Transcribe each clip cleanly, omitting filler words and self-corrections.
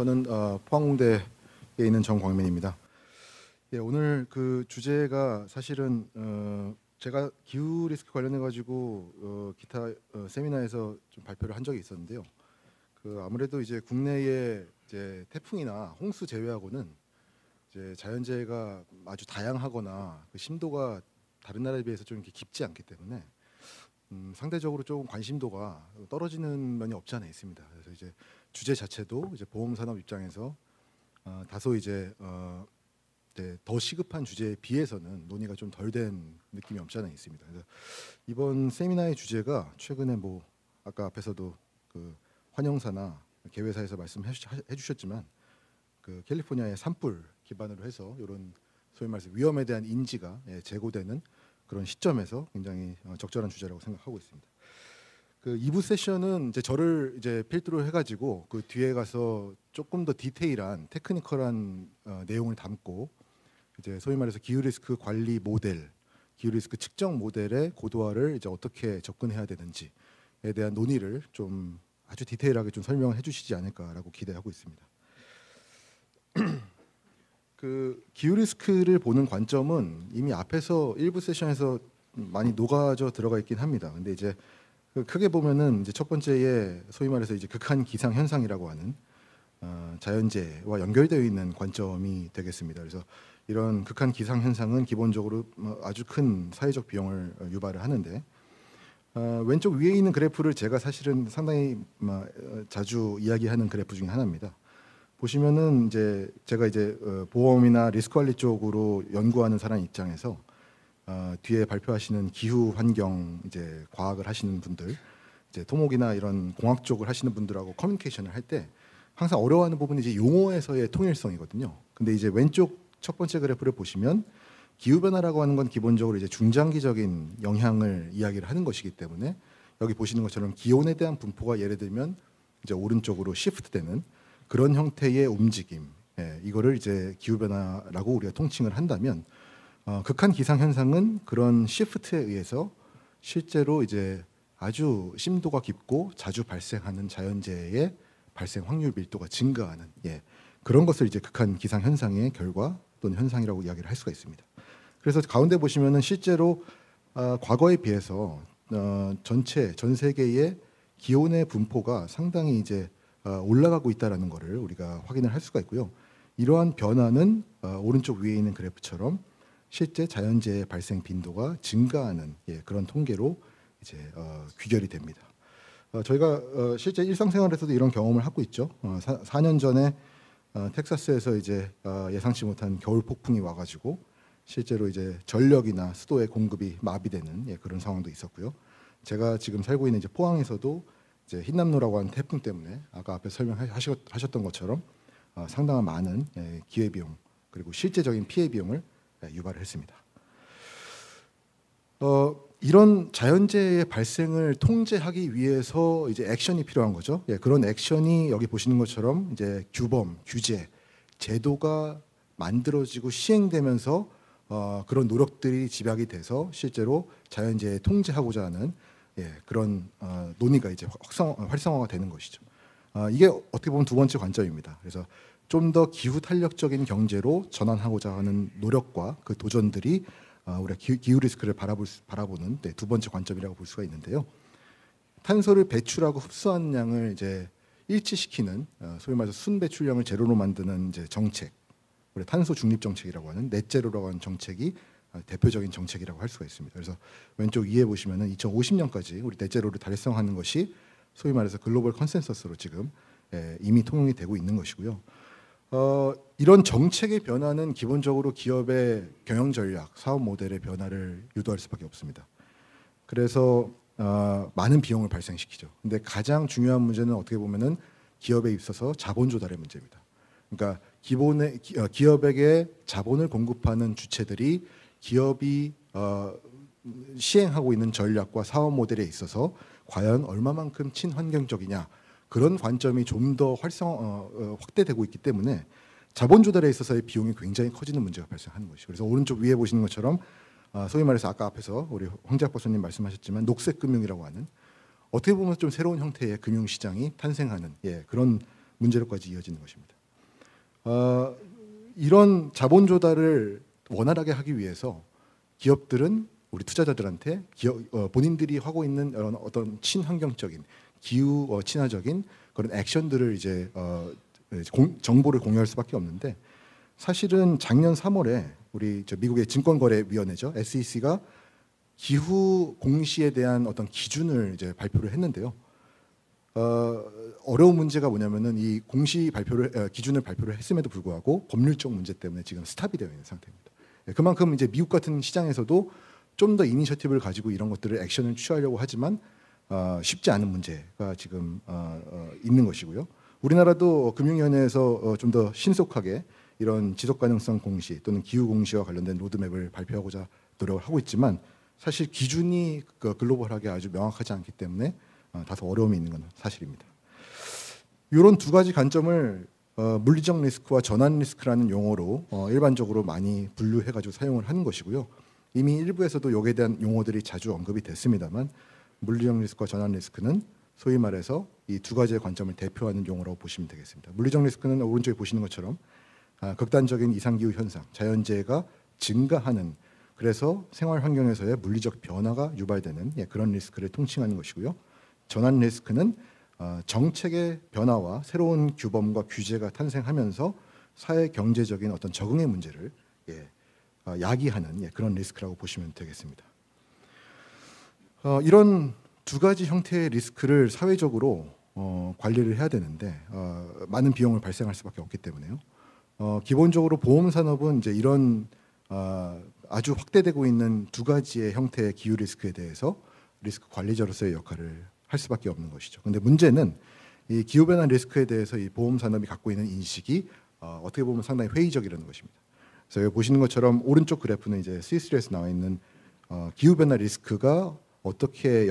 저는 포항공대에 있는 정광민입니다. 예, 오늘 그 주제가 사실은 제가 기후 리스크 관련해 가지고 기타 세미나에서 좀 발표를 한 적이 있었는데요. 그 아무래도 이제 국내에 이제 태풍이나 홍수 제외하고는 이제 자연재해가 아주 다양하거나 그 심도가 다른 나라에 비해서 좀 이렇게 깊지 않기 때문에 상대적으로 조금 관심도가 떨어지는 면이 없지 않아 있습니다. 그래서 이제 주제 자체도 이제 보험산업 입장에서 다소 이제 더 시급한 주제에 비해서는 논의가 좀 덜 된 느낌이 없지 않아 있습니다. 그래서 이번 세미나의 주제가 최근에 뭐 아까 앞에서도 그 환영사나 개회사에서 말씀해 주셨지만 그 캘리포니아의 산불 기반으로 해서 이런 소위 말해서 위험에 대한 인지가 제고되는 그런 시점에서 굉장히 적절한 주제라고 생각하고 있습니다. 그 2부 세션은 이제 저를 이제 필두로 해가지고 그 뒤에 가서 조금 더 디테일한 테크니컬한 내용을 담고 이제 소위 말해서 기후 리스크 관리 모델, 기후 리스크 측정 모델의 고도화를 이제 어떻게 접근해야 되는지에 대한 논의를 좀 아주 디테일하게 좀 설명을 해주시지 않을까라고 기대하고 있습니다. 그 기후 리스크를 보는 관점은 이미 앞에서 일부 세션에서 많이 녹아져 들어가 있긴 합니다. 근데 이제 크게 보면은 이제 첫 번째에 소위 말해서 이제 극한 기상 현상이라고 하는 자연재해와 연결되어 있는 관점이 되겠습니다. 그래서 이런 극한 기상 현상은 기본적으로 아주 큰 사회적 비용을 유발을 하는데 왼쪽 위에 있는 그래프를 제가 사실은 상당히 자주 이야기하는 그래프 중에 하나입니다. 보시면은 이제 제가 이제 보험이나 리스크 관리 쪽으로 연구하는 사람 입장에서 뒤에 발표하시는 기후 환경 이제 과학을 하시는 분들, 이제 토목이나 이런 공학 쪽을 하시는 분들하고 커뮤니케이션을 할 때 항상 어려워하는 부분이 이제 용어에서의 통일성이거든요. 근데 이제 왼쪽 첫 번째 그래프를 보시면 기후 변화라고 하는 건 기본적으로 이제 중장기적인 영향을 이야기를 하는 것이기 때문에 여기 보시는 것처럼 기온에 대한 분포가 예를 들면 이제 오른쪽으로 시프트되는 그런 형태의 움직임, 이거를 이제 기후 변화라고 우리가 통칭을 한다면 극한 기상 현상은 그런 시프트에 의해서 실제로 이제 아주 심도가 깊고 자주 발생하는 자연재해의 발생 확률 밀도가 증가하는 그런 것을 이제 극한 기상 현상의 결과 또는 현상이라고 이야기를 할 수가 있습니다. 그래서 가운데 보시면은 실제로 과거에 비해서 전 세계의 기온의 분포가 상당히 이제 올라가고 있다라는 것을 우리가 확인을 할 수가 있고요. 이러한 변화는 오른쪽 위에 있는 그래프처럼 실제 자연재해 발생 빈도가 증가하는 그런 통계로 이제 귀결이 됩니다. 저희가 실제 일상생활에서도 이런 경험을 하고 있죠. 4년 전에 텍사스에서 이제 예상치 못한 겨울 폭풍이 와가지고 실제로 이제 전력이나 수도의 공급이 마비되는 그런 상황도 있었고요. 제가 지금 살고 있는 이제 포항에서도 이제 흰남노라고 하는 태풍 때문에 아까 앞에 설명하셨던 것처럼 상당한 많은 기회 비용 그리고 실제적인 피해 비용을 유발을 했습니다. 이런 자연재해의 발생을 통제하기 위해서 이제 액션이 필요한 거죠. 그런 액션이 여기 보시는 것처럼 이제 규범, 규제, 제도가 만들어지고 시행되면서 그런 노력들이 집약이 돼서 실제로 자연재해 통제하고자 하는 그런 논의가 이제 활성화가 되는 것이죠. 이게 어떻게 보면 두 번째 관점입니다. 그래서 좀 더 기후 탄력적인 경제로 전환하고자 하는 노력과 그 도전들이 우리가 기후 리스크를 바라보는 두 번째 관점이라고 볼 수가 있는데요. 탄소를 배출하고 흡수하는 양을 이제 일치시키는 소위 말해서 순배출량을 제로로 만드는 이제 정책, 우리 탄소 중립 정책이라고 하는 넷제로라고 하는 정책이 대표적인 정책이라고 할 수가 있습니다. 그래서 왼쪽 위에 보시면은 2050년까지 우리 넷제로를 달성하는 것이 소위 말해서 글로벌 컨센서스로 지금 이미 통용이 되고 있는 것이고요. 이런 정책의 변화는 기본적으로 기업의 경영 전략, 사업 모델의 변화를 유도할 수밖에 없습니다. 그래서 많은 비용을 발생시키죠. 근데 가장 중요한 문제는 어떻게 보면은 기업에 있어서 자본 조달의 문제입니다. 그러니까 기업에게 자본을 공급하는 주체들이 기업이 시행하고 있는 전략과 사업 모델에 있어서 과연 얼마만큼 친환경적이냐 그런 관점이 좀 더 확대되고 있기 때문에 자본 조달에 있어서의 비용이 굉장히 커지는 문제가 발생하는 것이죠. 그래서 오른쪽 위에 보시는 것처럼 소위 말해서 아까 앞에서 우리 황재학 박사님 말씀하셨지만 녹색 금융이라고 하는 어떻게 보면 좀 새로운 형태의 금융 시장이 탄생하는 그런 문제로까지 이어지는 것입니다. 이런 자본 조달을 원활하게 하기 위해서 기업들은 우리 투자자들한테 본인들이 하고 있는 어떤 친환경적인 기후 친화적인 그런 액션들을 이제 정보를 공유할 수밖에 없는데, 사실은 작년 3월에 우리 미국의 증권거래위원회죠, SEC가 기후 공시에 대한 어떤 기준을 이제 발표를 했는데요. 어려운 문제가 뭐냐면은 이 공시 기준을 발표를 했음에도 불구하고 법률적 문제 때문에 지금 스탑이 되어 있는 상태입니다. 그만큼 이제 미국 같은 시장에서도 좀 더 이니셔티브를 가지고 이런 것들을 액션을 취하려고 하지만 쉽지 않은 문제가 지금 있는 것이고요. 우리나라도 금융위원회에서 좀 더 신속하게 이런 지속가능성 공시 또는 기후 공시와 관련된 로드맵을 발표하고자 노력을 하고 있지만, 사실 기준이 글로벌하게 아주 명확하지 않기 때문에 다소 어려움이 있는 건 사실입니다. 이런 두 가지 관점을 물리적 리스크와 전환 리스크라는 용어로 일반적으로 많이 분류해가지고 사용을 하는 것이고요. 이미 일부에서도 여기에 대한 용어들이 자주 언급이 됐습니다만, 물리적 리스크와 전환 리스크는 소위 말해서 이 두 가지의 관점을 대표하는 용어라고 보시면 되겠습니다. 물리적 리스크는 오른쪽에 보시는 것처럼 극단적인 이상기후 현상, 자연재해가 증가하는, 그래서 생활 환경에서의 물리적 변화가 유발되는 그런 리스크를 통칭하는 것이고요. 전환 리스크는 정책의 변화와 새로운 규범과 규제가 탄생하면서 사회 경제적인 어떤 적응의 문제를 야기하는 그런 리스크라고 보시면 되겠습니다. 이런 두 가지 형태의 리스크를 사회적으로 관리를 해야 되는데 많은 비용을 발생할 수밖에 없기 때문에요. 기본적으로 보험 산업은 이제 이런 아주 확대되고 있는 두 가지의 형태의 기후 리스크에 대해서 리스크 관리자로서의 역할을 할 수밖에 없는 것이죠. 근데 문제는 이 기후 변화 리스크에 대해서 이 보험 산업이 갖고 있는 인식이 어떻게 보면 상당히 회의적이라는 것입니다. 그래서 여기 보시는 것처럼 오른쪽 그래프는 이제 C3에서 나와 있는 기후 변화 리스크가 어떻게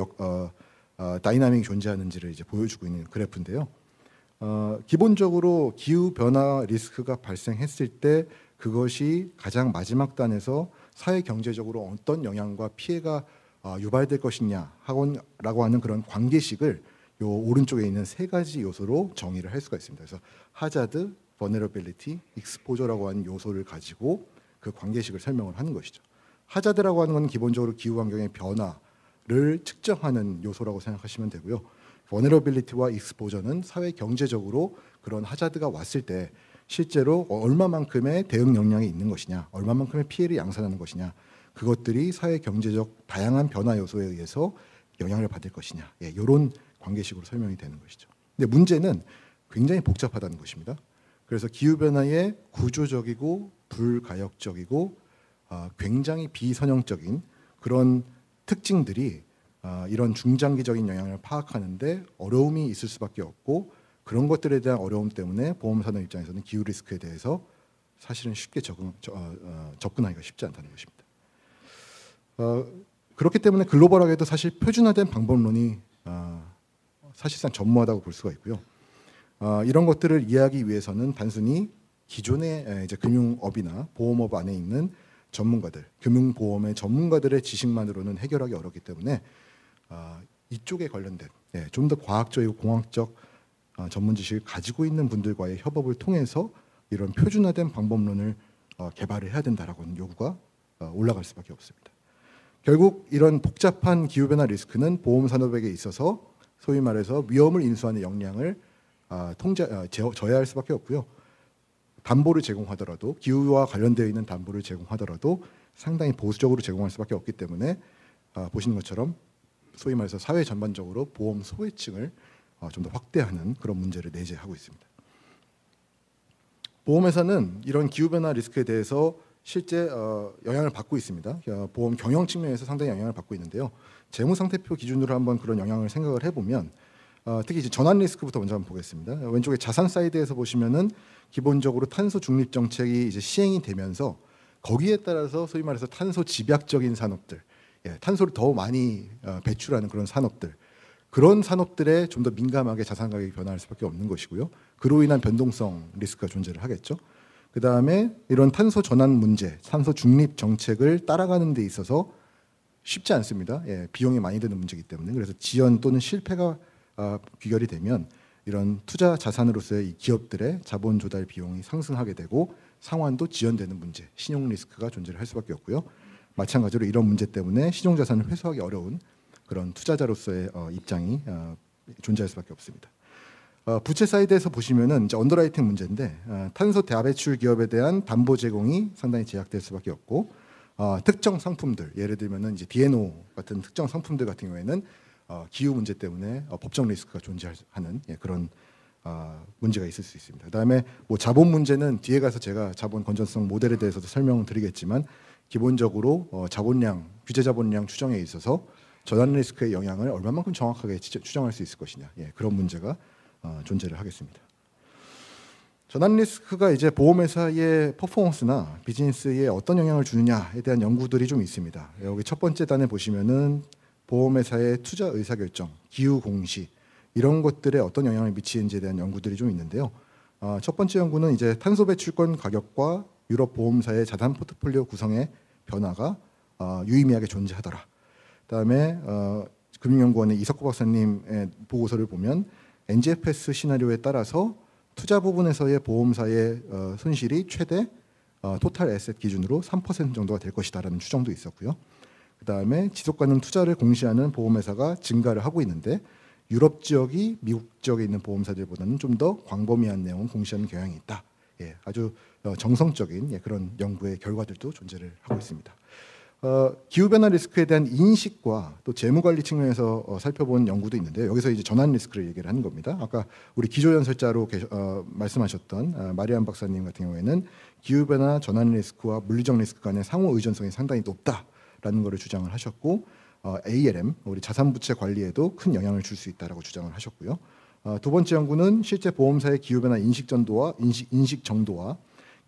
다이나믹이 존재하는지를 이제 보여주고 있는 그래프인데요. 기본적으로 기후 변화 리스크가 발생했을 때 그것이 가장 마지막 단에서 사회 경제적으로 어떤 영향과 피해가 유발될 것이냐라고 하는 그런 관계식을 요 오른쪽에 있는 세 가지 요소로 정의를 할 수가 있습니다. 그래서 하자드, vulnerability, exposure라고 하는 요소를 가지고 그 관계식을 설명을 하는 것이죠. 하자드라고 하는 건 기본적으로 기후 환경의 변화를 측정하는 요소라고 생각하시면 되고요. vulnerability와 exposure는 사회 경제적으로 그런 하자드가 왔을 때 실제로 얼마만큼의 대응 역량이 있는 것이냐, 얼마만큼의 피해를 양산하는 것이냐, 그것들이 사회 경제적 다양한 변화 요소에 의해서 영향을 받을 것이냐, 이런 관계식으로 설명이 되는 것이죠. 근데 문제는 굉장히 복잡하다는 것입니다. 그래서 기후 변화의 구조적이고 불가역적이고 굉장히 비선형적인 그런 특징들이 이런 중장기적인 영향을 파악하는데 어려움이 있을 수밖에 없고, 그런 것들에 대한 어려움 때문에 보험산업 입장에서는 기후 리스크에 대해서 사실은 쉽게 접근하기가 쉽지 않다는 것입니다. 그렇기 때문에 글로벌하게도 사실 표준화된 방법론이 사실상 전무하다고 볼 수가 있고요. 이런 것들을 이해하기 위해서는 단순히 기존의 이제 금융업이나 보험업 안에 있는 전문가들, 금융보험의 전문가들의 지식만으로는 해결하기 어렵기 때문에 이쪽에 관련된 좀 더 과학적이고 공학적 전문 지식을 가지고 있는 분들과의 협업을 통해서 이런 표준화된 방법론을 개발을 해야 된다라고 하는 요구가 올라갈 수밖에 없습니다. 결국 이런 복잡한 기후변화 리스크는 보험 산업에게 있어서 소위 말해서 위험을 인수하는 역량을 저해할 수밖에 없고요. 담보를 제공하더라도, 기후와 관련되어 있는 담보를 제공하더라도 상당히 보수적으로 제공할 수밖에 없기 때문에 보시는 것처럼 소위 말해서 사회 전반적으로 보험 소외층을 좀 더 확대하는 그런 문제를 내재하고 있습니다. 보험회사는 이런 기후변화 리스크에 대해서 실제 영향을 받고 있습니다. 보험 경영 측면에서 상당히 영향을 받고 있는데요. 재무상태표 기준으로 한번 그런 영향을 생각을 해보면 특히 이제 전환 리스크부터 먼저 한번 보겠습니다. 왼쪽에 자산 사이드에서 보시면은 기본적으로 탄소 중립 정책이 이제 시행이 되면서 거기에 따라서 소위 말해서 탄소 집약적인 산업들, 탄소를 더 많이 배출하는 그런 산업들, 그런 산업들에 좀 더 민감하게 자산 가격이 변화할 수밖에 없는 것이고요. 그로 인한 변동성 리스크가 존재를 하겠죠. 그 다음에 이런 탄소 전환 문제, 탄소 중립 정책을 따라가는 데 있어서 쉽지 않습니다. 비용이 많이 드는 문제이기 때문에. 그래서 지연 또는 실패가 귀결이 되면 이런 투자 자산으로서의 이 기업들의 자본 조달 비용이 상승하게 되고 상환도 지연되는 문제, 신용 리스크가 존재를 할 수밖에 없고요. 마찬가지로 이런 문제 때문에 신용 자산을 회수하기 어려운 그런 투자자로서의 입장이 존재할 수밖에 없습니다. 부채 사이드에서 보시면은 이제 언더라이팅 문제인데 탄소 다배출 기업에 대한 담보 제공이 상당히 제약될 수밖에 없고 특정 상품들 예를 들면은 이제 D&O 같은 특정 상품들 같은 경우에는 기후 문제 때문에 법적 리스크가 존재하는 그런 문제가 있을 수 있습니다. 그다음에 뭐 자본 문제는 뒤에 가서 제가 자본 건전성 모델에 대해서도 설명을 드리겠지만 기본적으로 자본량 규제 자본량 추정에 있어서 전환 리스크의 영향을 얼마만큼 정확하게 추정할 수 있을 것이냐 그런 문제가 존재를 하겠습니다. 전환 리스크가 이제 보험회사의 퍼포먼스나 비즈니스에 어떤 영향을 주느냐에 대한 연구들이 좀 있습니다. 여기 첫 번째 단에 보시면은 보험회사의 투자 의사결정, 기후 공시 이런 것들에 어떤 영향을 미치는지에 대한 연구들이 좀 있는데요. 첫 번째 연구는 이제 탄소 배출권 가격과 유럽 보험사의 자산 포트폴리오 구성의 변화가 유의미하게 존재하더라. 그다음에 금융연구원의 이석구 박사님의 보고서를 보면 NGFS 시나리오에 따라서 투자 부분에서의 보험사의 손실이 최대 토탈 에셋 기준으로 3% 정도가 될 것이다라는 추정도 있었고요. 그다음에 지속가능 투자를 공시하는 보험회사가 증가를 하고 있는데 유럽 지역이 미국 지역에 있는 보험사들보다는 좀 더 광범위한 내용을 공시하는 경향이 있다. 아주 정성적인 그런 연구의 결과들도 존재를 하고 있습니다. 기후변화 리스크에 대한 인식과 또 재무관리 측면에서 살펴본 연구도 있는데요. 여기서 이제 전환 리스크를 얘기를 하는 겁니다. 아까 우리 기조연설자로 말씀하셨던 마리안 박사님 같은 경우에는 기후변화 전환 리스크와 물리적 리스크 간의 상호 의존성이 상당히 높다라는 것을 주장을 하셨고 ALM, 우리 자산부채 관리에도 큰 영향을 줄 수 있다라고 주장을 하셨고요. 두 번째 연구는 실제 보험사의 기후변화 인식 정도와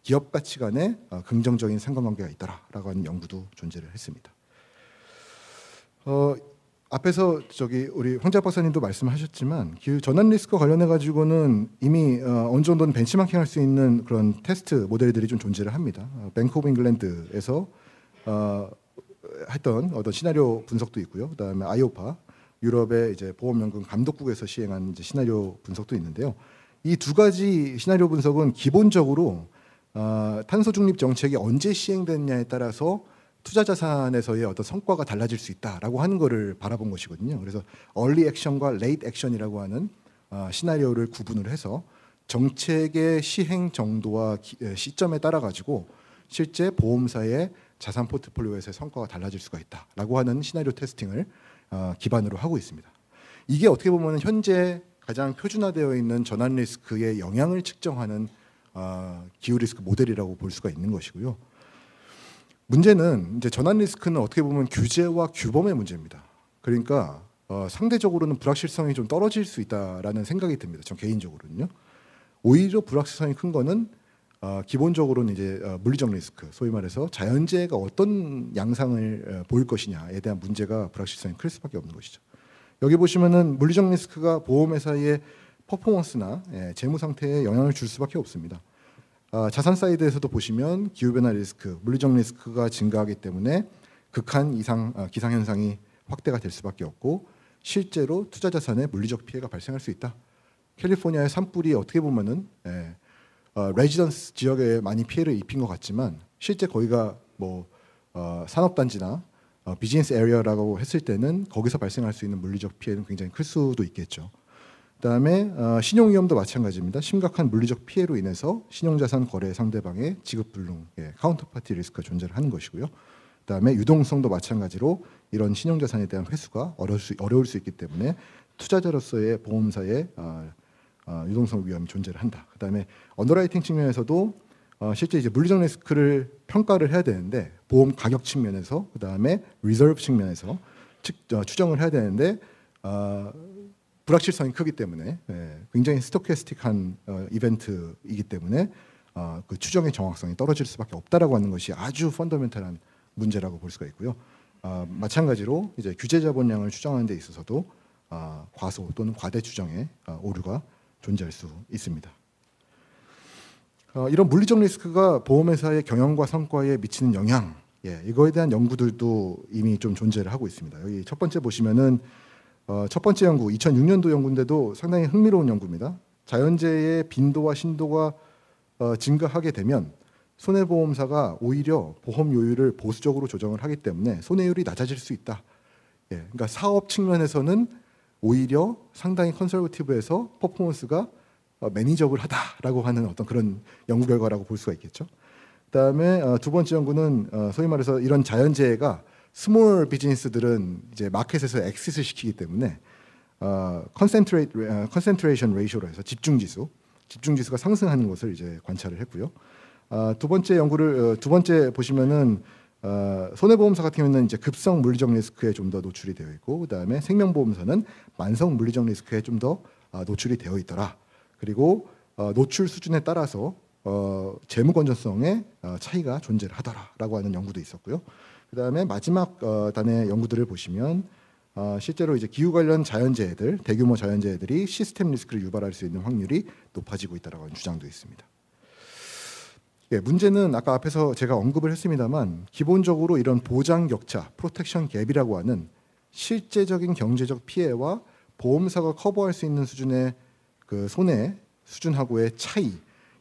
기업 가치 간에 긍정적인 상관관계가 있다라고 하는 연구도 존재를 했습니다. 앞에서 우리 황재학 박사님도 말씀하셨지만 기후 전환 리스크 관련해 가지고는 이미 어느 정도는 벤치마킹할 수 있는 그런 테스트 모델들이 좀 존재를 합니다. 뱅크 오브 잉글랜드에서 했던 어떤 시나리오 분석도 있고요. 그다음에 아이오파 유럽의 이제 보험연금 감독국에서 시행한 이제 시나리오 분석도 있는데요. 이 두 가지 시나리오 분석은 기본적으로 탄소 중립 정책이 언제 시행됐냐에 따라서 투자 자산에서의 어떤 성과가 달라질 수 있다라고 하는 것을 바라본 것이거든요. 그래서 얼리 액션과 레이트 액션이라고 하는 시나리오를 구분을 해서 정책의 시행 정도와 시점에 따라 가지고 실제 보험사의 자산 포트폴리오에서의 성과가 달라질 수가 있다라고 하는 시나리오 테스팅을 기반으로 하고 있습니다. 이게 어떻게 보면 현재 가장 표준화되어 있는 전환 리스크의 영향을 측정하는 기후 리스크 모델이라고 볼 수가 있는 것이고요. 문제는 이제 전환 리스크는 어떻게 보면 규제와 규범의 문제입니다. 그러니까 상대적으로는 불확실성이 좀 떨어질 수 있다라는 생각이 듭니다. 전 개인적으로는요. 오히려 불확실성이 큰 거는 기본적으로는 이제 물리적 리스크, 소위 말해서 자연재해가 어떤 양상을 보일 것이냐에 대한 문제가 불확실성이 클 수밖에 없는 것이죠. 여기 보시면은 물리적 리스크가 보험회사의 퍼포먼스나 재무 상태에 영향을 줄 수밖에 없습니다. 자산 사이드에서도 보시면 기후변화 리스크, 물리적 리스크가 증가하기 때문에 극한 기상현상이 확대가 될 수밖에 없고 실제로 투자 자산에 물리적 피해가 발생할 수 있다. 캘리포니아의 산불이 어떻게 보면은 레지던스 지역에 많이 피해를 입힌 것 같지만 실제 거기가 뭐 산업단지나 비즈니스 에리어라고 했을 때는 거기서 발생할 수 있는 물리적 피해는 굉장히 클 수도 있겠죠. 그다음에 신용위험도 마찬가지입니다. 심각한 물리적 피해로 인해서 신용자산 거래 상대방의 지급불능, 카운터파티 리스크가 존재를 하는 것이고요. 그다음에 유동성도 마찬가지로 이런 신용자산에 대한 회수가 어려울 수 있기 때문에 투자자로서의 보험사의 유동성 위험이 존재를 한다. 그다음에 언더라이팅 측면에서도 실제 이제 물리적 리스크를 평가를 해야 되는데 보험 가격 측면에서 그다음에 리저브 측면에서 추정을 해야 되는데 불확실성이 크기 때문에 굉장히 스토캐스틱한 이벤트이기 때문에 그 추정의 정확성이 떨어질 수밖에 없다라고 하는 것이 아주 펀더멘탈한 문제라고 볼 수가 있고요. 마찬가지로 이제 규제 자본량을 추정하는 데 있어서도 과소 또는 과대 추정의 오류가 존재할 수 있습니다. 이런 물리적 리스크가 보험회사의 경영과 성과에 미치는 영향, 이거에 대한 연구들도 이미 좀 존재를 하고 있습니다. 여기 첫 번째 보시면은 첫 번째 연구 2006년도 연구인데도 상당히 흥미로운 연구입니다. 자연재해의 빈도와 신도가 증가하게 되면 손해보험사가 오히려 보험 요율을 보수적으로 조정을 하기 때문에 손해율이 낮아질 수 있다. 예, 그러니까 사업 측면에서는 오히려 상당히 컨설버티브해서 퍼포먼스가 매니저블하다라고 하는 어떤 그런 연구 결과라고 볼 수가 있겠죠. 그다음에 두 번째 연구는 소위 말해서 이런 자연재해가 스몰 비즈니스들은 이제 마켓에서 엑시트를 시키기 때문에 컨센트레이션 레이쇼로 해서 집중지수가 상승하는 것을 이제 관찰을 했고요. 두 번째 연구를 두 번째 보시면은 손해보험사 같은 경우는 이제 급성 물리적 리스크에 좀 더 노출이 되어 있고, 그다음에 생명보험사는 만성 물리적 리스크에 좀 더 노출이 되어 있더라. 그리고 노출 수준에 따라서 재무 건전성에 차이가 존재를 하더라라고 하는 연구도 있었고요. 그다음에 마지막 단의 연구들을 보시면 실제로 이제 기후 관련 자연재해들, 대규모 자연재해들이 시스템 리스크를 유발할 수 있는 확률이 높아지고 있다라고 하는 주장도 있습니다. 예, 문제는 아까 앞에서 제가 언급을 했습니다만 기본적으로 이런 보장 격차, 프로텍션 갭이라고 하는 실제적인 경제적 피해와 보험사가 커버할 수 있는 수준의 그 손해 수준하고의 차이,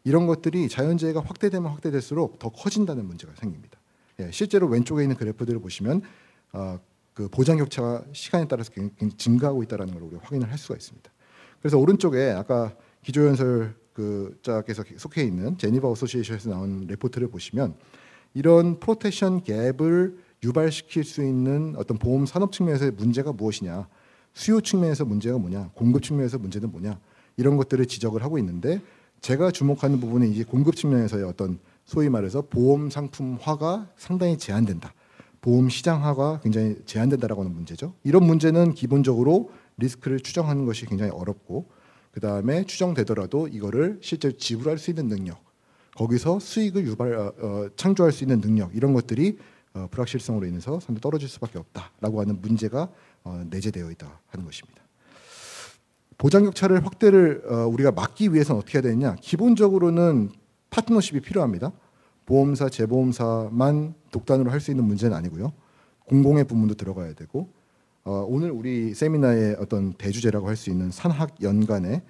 이런 것들이 자연재해가 확대되면 확대될수록 더 커진다는 문제가 생깁니다. 예, 실제로 왼쪽에 있는 그래프들을 보시면 그 보장 격차가 시간에 따라서 굉장히 증가하고 있다는 걸 우리가 확인을 할 수가 있습니다. 그래서 오른쪽에 아까 기조연설 그 자께서 속해 있는 제니바 어소시에이션에서 나온 레포트를 보시면 이런 프로텍션 갭을 유발시킬 수 있는 어떤 보험 산업 측면에서의 문제가 무엇이냐, 수요 측면에서 문제가 뭐냐, 공급 측면에서 문제는 뭐냐, 이런 것들을 지적을 하고 있는데, 제가 주목하는 부분은 이제 공급 측면에서의 어떤 소위 말해서 보험 상품화가 상당히 제한된다, 보험 시장화가 굉장히 제한된다라고 하는 문제죠. 이런 문제는 기본적으로 리스크를 추정하는 것이 굉장히 어렵고, 그 다음에 추정되더라도 이거를 실제로 지불할 수 있는 능력, 거기서 수익을 창조할 수 있는 능력, 이런 것들이 불확실성으로 인해서 상당히 떨어질 수밖에 없다라고 하는 문제가 내재되어 있다 하는 것입니다. 보장 격차를 확대를 우리가 막기 위해서는 어떻게 해야 되느냐? 기본적으로는 파트너십이 필요합니다. 보험사, 재보험사만 독단으로 할 수 있는 문제는 아니고요. 공공의 부문도 들어가야 되고, 오늘 우리 세미나의 어떤 대주제라고 할 수 있는 산학연간의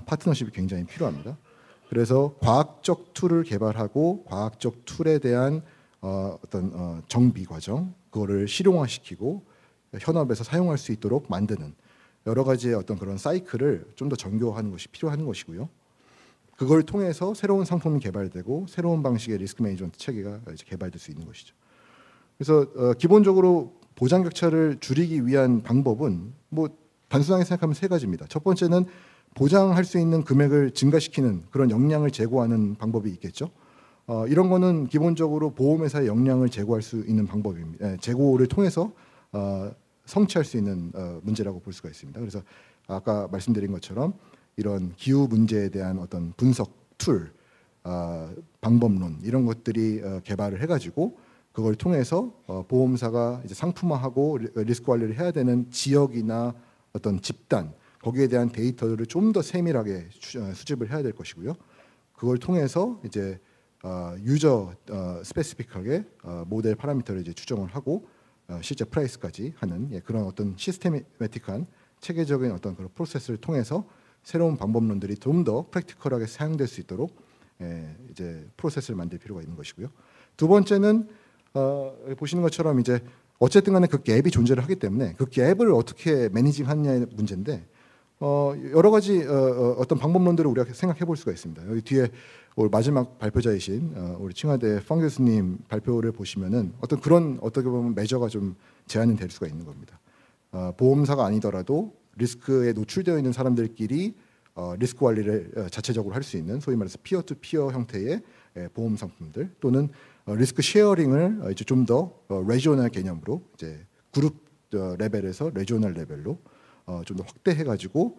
파트너십이 굉장히 필요합니다. 그래서 과학적 툴을 개발하고 과학적 툴에 대한 어떤 정비 과정, 그거를 실용화시키고 현업에서 사용할 수 있도록 만드는 여러 가지의 어떤 그런 사이클을 좀 더 정교화하는 것이 필요한 것이고요. 그걸 통해서 새로운 상품이 개발되고 새로운 방식의 리스크 매니지먼트 체계가 이제 개발될 수 있는 것이죠. 그래서 기본적으로 보장 격차를 줄이기 위한 방법은 뭐 단순하게 생각하면 세 가지입니다. 첫 번째는 보장할 수 있는 금액을 증가시키는 그런 역량을 제고하는 방법이 있겠죠. 이런 거는 기본적으로 보험회사의 역량을 제고할 수 있는 방법입니다. 제고를 통해서 성취할 수 있는 문제라고 볼 수가 있습니다. 그래서 아까 말씀드린 것처럼 이런 기후 문제에 대한 어떤 분석 툴, 방법론, 이런 것들이 개발을 해가지고 그걸 통해서 보험사가 이제 상품화하고 리스크 관리를 해야 되는 지역이나 어떤 집단, 거기에 대한 데이터를 좀 더 세밀하게 수집을 해야 될 것이고요. 그걸 통해서 이제 유저 스페시픽하게 모델 파라미터를 이제 추정을 하고 실제 프라이스까지 하는 그런 어떤 시스테매틱한 체계적인 어떤 그런 프로세스를 통해서 새로운 방법론들이 좀 더 프랙티컬하게 사용될 수 있도록 이제 프로세스를 만들 필요가 있는 것이고요. 두 번째는 보시는 것처럼 이제 어쨌든 간에 그 갭이 존재를 하기 때문에 그 갭을 어떻게 매니징하느냐의 문제인데, 여러 가지 어떤 방법론들을 우리가 생각해 볼 수가 있습니다. 여기 뒤에 올 마지막 발표자이신 우리 칭화대 펑 교수님 발표를 보시면은 어떤 그런 어떻게 보면 매저가 좀 제한이 될 수가 있는 겁니다. 보험사가 아니더라도 리스크에 노출되어 있는 사람들끼리 리스크 관리를 자체적으로 할 수 있는 소위 말해서 피어 투 피어 형태의 보험 상품들, 또는 리스크 쉐어링을 이제 좀 더 레지오널 개념으로 이제 그룹 레벨에서 레지오널 레벨로 좀 더 확대해 가지고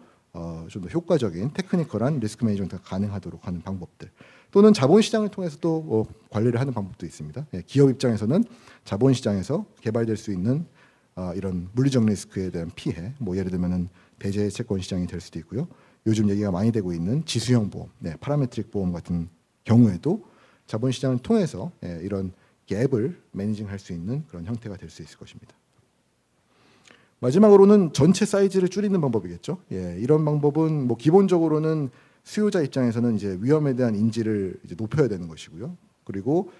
좀 더 효과적인 테크니컬한 리스크 매니지먼트가 가능하도록 하는 방법들, 또는 자본시장을 통해서 또 관리를 하는 방법도 있습니다. 기업 입장에서는 자본시장에서 개발될 수 있는 이런 물리적 리스크에 대한 피해, 뭐 예를 들면은 대재 채권 시장이 될 수도 있고요. 요즘 얘기가 많이 되고 있는 지수형 보험, 파라메트릭 보험 같은 경우에도 자본시장을 통해서 이런 갭을 매니징할 수 있는 그런 형태가 될 수 있을 것입니다. 마지막으로는 전체 사이즈를 줄이는 방법이겠죠. 이런 방법은 뭐 기본적으로는 수요자 입장에서는 이제 위험에 대한 인지를 이제 높여야 되는 것이고요. 그리고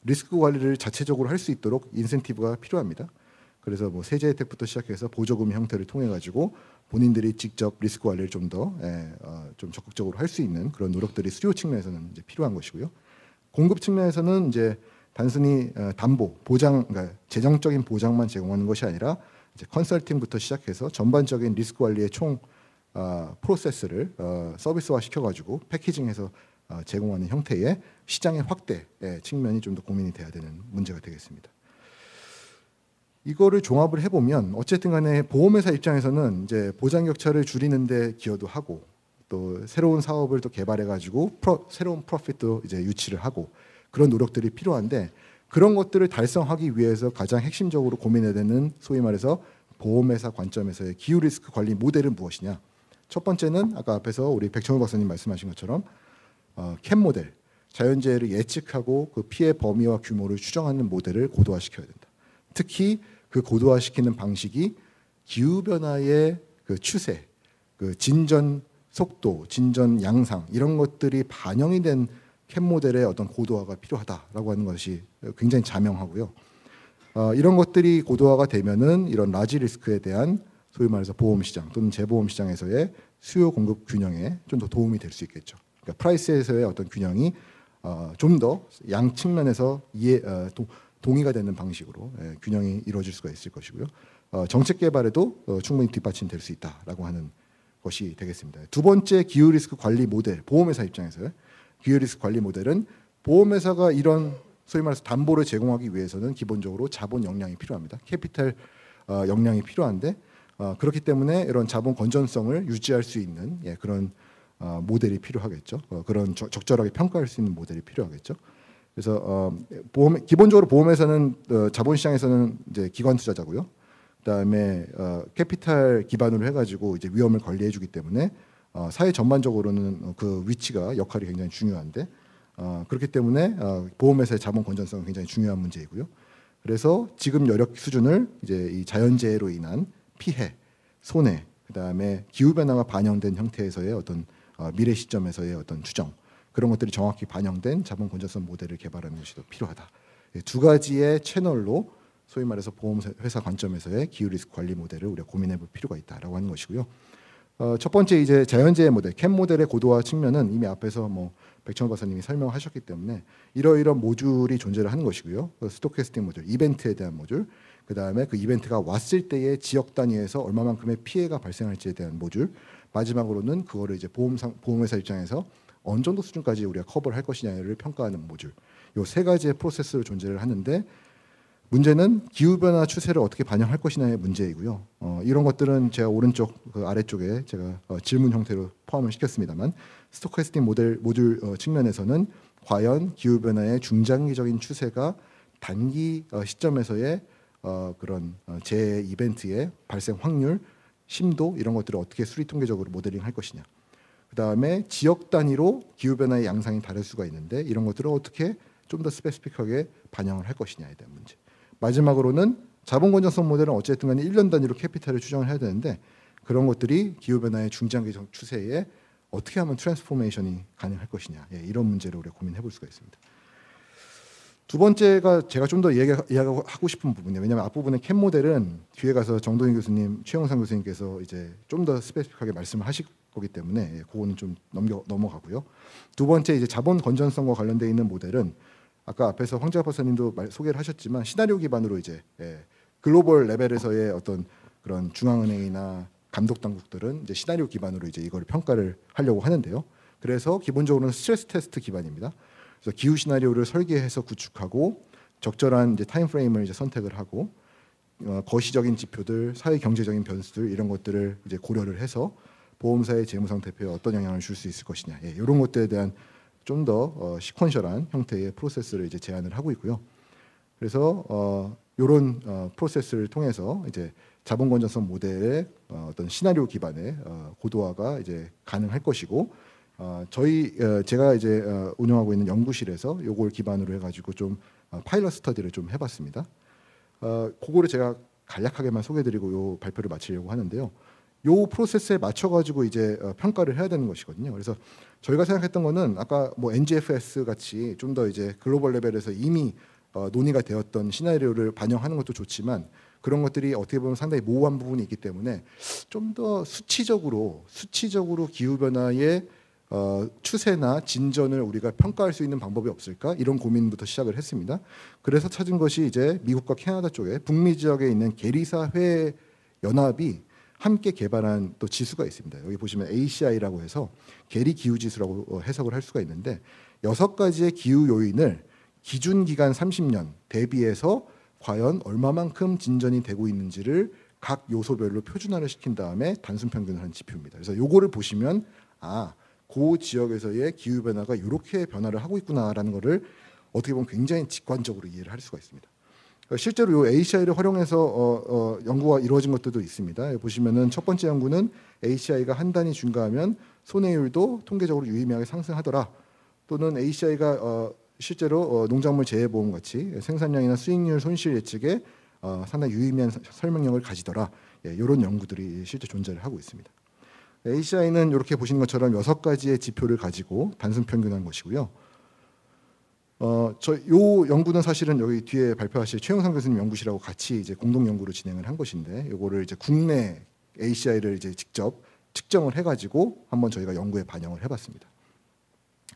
리스크 관리를 자체적으로 할 수 있도록 인센티브가 필요합니다. 그래서 뭐 세제 혜택부터 시작해서 보조금 형태를 통해 가지고 본인들이 직접 리스크 관리를 좀 더 좀 적극적으로 할 수 있는 그런 노력들이 수요 측면에서는 이제 필요한 것이고요. 공급 측면에서는 이제 단순히 담보, 보장, 그러니까 재정적인 보장만 제공하는 것이 아니라 이제 컨설팅부터 시작해서 전반적인 리스크 관리의 총 프로세스를 서비스화 시켜가지고 패키징해서 제공하는 형태의 시장의 확대 측면이 좀 더 고민이 돼야 되는 문제가 되겠습니다. 이거를 종합을 해보면 어쨌든 간에 보험회사 입장에서는 이제 보장 격차를 줄이는데 기여도 하고 또 새로운 사업을 또 개발해가지고 새로운 프로핏도 이제 유치를 하고 그런 노력들이 필요한데 그런 것들을 달성하기 위해서 가장 핵심적으로 고민해야 되는 소위 말해서 보험회사 관점에서의 기후 리스크 관리 모델은 무엇이냐. 첫 번째는 아까 앞에서 우리 백청우 박사님 말씀하신 것처럼 캡 모델, 자연재해를 예측하고 그 피해 범위와 규모를 추정하는 모델을 고도화시켜야 된다. 특히 그 고도화시키는 방식이 기후변화의 그 추세, 그 진전 속도, 진전 양상 이런 것들이 반영이 된 캡 모델의 어떤 고도화가 필요하다라고 하는 것이 굉장히 자명하고요. 이런 것들이 고도화가 되면은 이런 라지 리스크에 대한 소위 말해서 보험 시장 또는 재보험 시장에서의 수요 공급 균형에 좀 더 도움이 될 수 있겠죠. 그러니까 프라이스에서의 어떤 균형이 좀 더 양 측면에서 동의가 되는 방식으로 균형이 이루어질 수가 있을 것이고요. 정책 개발에도 충분히 뒷받침될 수 있다라고 하는 것이 되겠습니다. 두 번째 기후 리스크 관리 모델, 보험회사 입장에서의 기후 리스크 관리 모델은 보험회사가 이런 소위 말해서 담보를 제공하기 위해서는 기본적으로 자본 역량이 필요합니다. 캐피탈 역량이 필요한데 그렇기 때문에 이런 자본 건전성을 유지할 수 있는 그런 모델이 필요하겠죠. 그런 적절하게 평가할 수 있는 모델이 필요하겠죠. 그래서 기본적으로 보험회사는 자본시장에서는 이제 기관 투자자고요. 그다음에 캐피탈 기반으로 해가지고 이제 위험을 관리해주기 때문에 사회 전반적으로는 그 위치가 역할이 굉장히 중요한데 그렇기 때문에 보험회사의 자본 건전성은 굉장히 중요한 문제이고요. 그래서 지금 여력 수준을 이제 이 자연재해로 인한 피해, 손해, 그다음에 기후 변화가 반영된 형태에서의 어떤 미래 시점에서의 어떤 추정 그런 것들이 정확히 반영된 자본 건전성 모델을 개발하는 것이 더 필요하다. 두 가지의 채널로 소위 말해서 보험회사 관점에서의 기후 리스크 관리 모델을 우리가 고민해볼 필요가 있다라고 하는 것이고요. 첫 번째 이제 자연재해 모델, 캡 모델의 고도화 측면은 이미 앞에서 뭐 백청우 박사님이 설명하셨기 때문에 이러이러한 모듈이 존재를 하는 것이고요. 스토캐스팅 모듈, 이벤트에 대한 모듈, 그 다음에 그 이벤트가 왔을 때의 지역 단위에서 얼마만큼의 피해가 발생할지에 대한 모듈, 마지막으로는 그거를 이제 보험회사 입장에서 어느 정도 수준까지 우리가 커버를 할 것이냐를 평가하는 모듈. 요 세 가지의 프로세스로 존재를 하는데 문제는 기후변화 추세를 어떻게 반영할 것이냐의 문제이고요. 이런 것들은 제가 오른쪽 그 아래쪽에 제가 질문 형태로 포함을 시켰습니다만 스토캐스팅 모듈 측면에서는 과연 기후변화의 중장기적인 추세가 단기 시점에서의 그런 재해 이벤트의 발생 확률, 심도 이런 것들을 어떻게 수리 통계적으로 모델링 할 것이냐. 그다음에 지역 단위로 기후변화의 양상이 다를 수가 있는데 이런 것들을 어떻게 좀 더 스페시픽하게 반영을 할 것이냐에 대한 문제. 마지막으로는 자본 건전성 모델은 어쨌든 간에 1년 단위로 캐피탈을 추정을 해야 되는데 그런 것들이 기후변화의 중장기적 추세에 어떻게 하면 트랜스포메이션이 가능할 것이냐. 이런 문제를 우리가 고민해 볼 수가 있습니다. 두 번째가 제가 좀 더 이야기하고 싶은 부분이에요. 왜냐하면 앞부분의 캡 모델은 뒤에 가서 정동인 교수님, 최영상 교수님께서 이제 좀 더 스페시픽하게 말씀을 하실 거기 때문에 그거는 좀 넘어가고요. 두 번째 이제 자본 건전성과 관련되어 있는 모델은 아까 앞에서 황재화 박사님도 소개를 하셨지만 시나리오 기반으로 이제 글로벌 레벨에서의 어떤 그런 중앙은행이나 감독 당국들은 이제 시나리오 기반으로 이제 이걸 평가를 하려고 하는데요. 그래서 기본적으로는 스트레스 테스트 기반입니다. 그래서 기후 시나리오를 설계해서 구축하고 적절한 이제 타임 프레임을 이제 선택을 하고 거시적인 지표들, 사회 경제적인 변수들 이런 것들을 이제 고려를 해서 보험사의 재무 상태표에 어떤 영향을 줄 수 있을 것이냐 이런 것들에 대한 좀 더 시퀀셜한 형태의 프로세스를 이제 제안을 하고 있고요. 그래서 이런 프로세스를 통해서 이제 자본 건전성 모델의 어떤 시나리오 기반의 고도화가 이제 가능할 것이고 제가 이제 운영하고 있는 연구실에서 요걸 기반으로 해가지고 좀 파일럿 스터디를 좀 해봤습니다. 그거를 제가 간략하게만 소개해드리고 요 발표를 마치려고 하는데요. 요 프로세스에 맞춰가지고 이제 평가를 해야 되는 것이거든요. 그래서 저희가 생각했던 거는 아까 뭐 NGFS 같이 좀 더 이제 글로벌 레벨에서 이미 논의가 되었던 시나리오를 반영하는 것도 좋지만 그런 것들이 어떻게 보면 상당히 모호한 부분이 있기 때문에 좀 더 수치적으로 기후 변화의 추세나 진전을 우리가 평가할 수 있는 방법이 없을까 이런 고민부터 시작을 했습니다. 그래서 찾은 것이 이제 미국과 캐나다 쪽에 북미 지역에 있는 계리사 회의 연합이 함께 개발한 또 지수가 있습니다. 여기 보시면 ACI라고 해서 계리 기후 지수라고 해석을 할 수가 있는데 6가지의 기후 요인을 기준 기간 30년 대비해서 과연 얼마만큼 진전이 되고 있는지를 각 요소별로 표준화를 시킨 다음에 단순 평균을 한 지표입니다. 그래서 요거를 보시면 그 지역에서의 기후 변화가 이렇게 변화를 하고 있구나라는 것을 어떻게 보면 굉장히 직관적으로 이해를 할 수가 있습니다. 실제로 이 ACI를 활용해서 연구가 이루어진 것들도 있습니다. 보시면은 첫 번째 연구는 ACI가 한 단위 증가하면 손해율도 통계적으로 유의미하게 상승하더라. 또는 ACI가 실제로 농작물 재해보험 같이 생산량이나 수익률 손실 예측에 상당히 유의미한 설명력을 가지더라. 이런 연구들이 실제 존재를 하고 있습니다. ACI는 이렇게 보시는 것처럼 6가지의 지표를 가지고 단순 평균한 것이고요. 요 연구는 사실은 여기 뒤에 발표하실 최영상 교수님 연구실하고 같이 이제 공동 연구로 진행을 한 것인데, 요거를 이제 국내 ACI를 이제 직접 측정을 해가지고 한번 저희가 연구에 반영을 해봤습니다.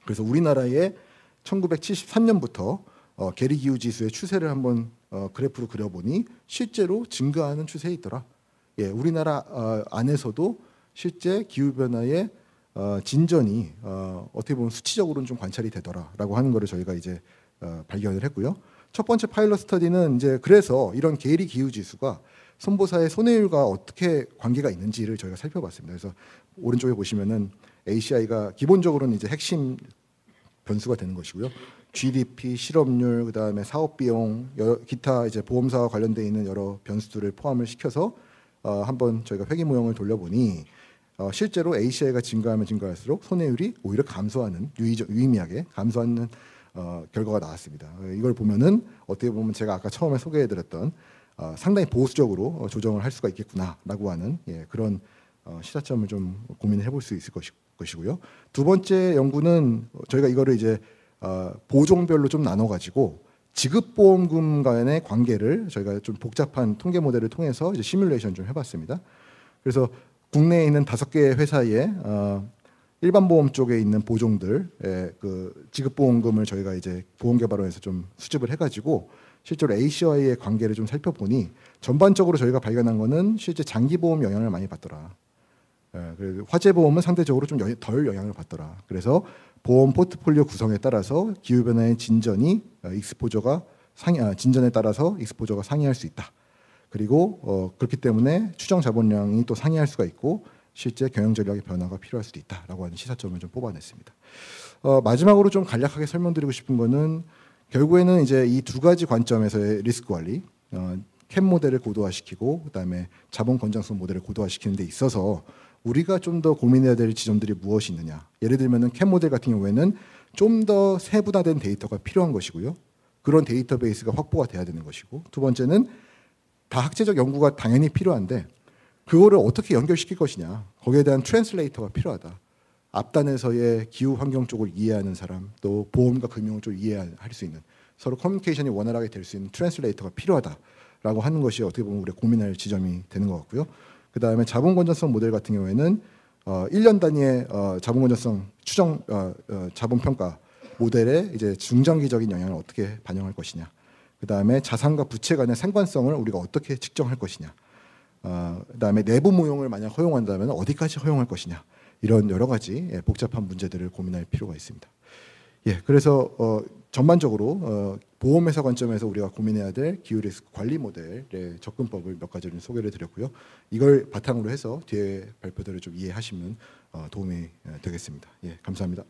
그래서 우리나라의 1973년부터 계리 기후 지수의 추세를 한번 그래프로 그려보니 실제로 증가하는 추세에 있더라. 우리나라 안에서도 실제 기후 변화의 진전이 어떻게 보면 수치적으로는 좀 관찰이 되더라라고 하는 거를 저희가 이제 발견을 했고요. 첫 번째 파일럿 스터디는 이제 그래서 이런 계리 기후 지수가 선보사의 손해율과 어떻게 관계가 있는지를 저희가 살펴봤습니다. 그래서 오른쪽에 보시면은 ACI가 기본적으로는 이제 핵심 변수가 되는 것이고요. GDP, 실업률, 그다음에 사업 비용, 기타 이제 보험사와 관련돼 있는 여러 변수들을 포함을 시켜서 한번 저희가 회귀 모형을 돌려보니 실제로 ACI가 증가하면 증가할수록 손해율이 오히려 감소하는 유의미하게 감소하는 결과가 나왔습니다. 이걸 보면은 어떻게 보면 제가 아까 처음에 소개해드렸던 상당히 보수적으로 조정을 할 수가 있겠구나라고 하는 그런 시사점을 좀 고민을 해볼 수 있을 것이고요. 두 번째 연구는 저희가 이거를 이제 보종별로 좀 나눠가지고 지급보험금 간의 관계를 저희가 좀 복잡한 통계 모델을 통해서 이제 시뮬레이션 좀 해봤습니다. 그래서 국내에 있는 5개의 회사의 일반 보험 쪽에 있는 보종들의 그 지급보험금을 저희가 이제 보험개발원에서 좀 수집을 해가지고 실제로 ACI의 관계를 좀 살펴보니 전반적으로 저희가 발견한 거는 실제 장기보험 영향을 많이 받더라. 그래서 화재보험은 상대적으로 좀 덜 영향을 받더라. 그래서 보험 포트폴리오 구성에 따라서 기후변화의 진전이 진전에 따라서 익스포저가 상이할 수 있다. 그리고 그렇기 때문에 추정 자본량이 또 상이할 수가 있고 실제 경영 전략의 변화가 필요할 수도 있다라고 하는 시사점을 좀 뽑아냈습니다. 마지막으로 좀 간략하게 설명드리고 싶은 거는 결국에는 이제 이 2가지 관점에서의 리스크 관리, 캡 모델을 고도화시키고 그다음에 자본 건전성 모델을 고도화시키는 데 있어서 우리가 좀 더 고민해야 될 지점들이 무엇이 있느냐. 예를 들면은 캡 모델 같은 경우에는 좀 더 세분화된 데이터가 필요한 것이고요. 그런 데이터베이스가 확보가 돼야 되는 것이고, 두 번째는 다학제적 연구가 당연히 필요한데 그거를 어떻게 연결시킬 것이냐. 거기에 대한 트랜슬레이터가 필요하다. 앞단에서의 기후 환경 쪽을 이해하는 사람, 또 보험과 금융을 좀 이해할 수 있는, 서로 커뮤니케이션이 원활하게 될 수 있는 트랜슬레이터가 필요하다라고 하는 것이 어떻게 보면 우리가 고민할 지점이 되는 것 같고요. 그다음에 자본 건전성 모델 같은 경우에는 1년 단위의 자본 건전성 추정 자본 평가 모델의 이제 중장기적인 영향을 어떻게 반영할 것이냐. 그다음에 자산과 부채 간의 상관성을 우리가 어떻게 측정할 것이냐. 그다음에 내부 모형을 만약 허용한다면 어디까지 허용할 것이냐. 이런 여러 가지 복잡한 문제들을 고민할 필요가 있습니다. 그래서 전반적으로 보험회사 관점에서 우리가 고민해야 될 기후 리스크 관리 모델의 접근법을 몇 가지를 소개를 드렸고요. 이걸 바탕으로 해서 뒤에 발표들을 좀 이해하시면 도움이 되겠습니다. 감사합니다.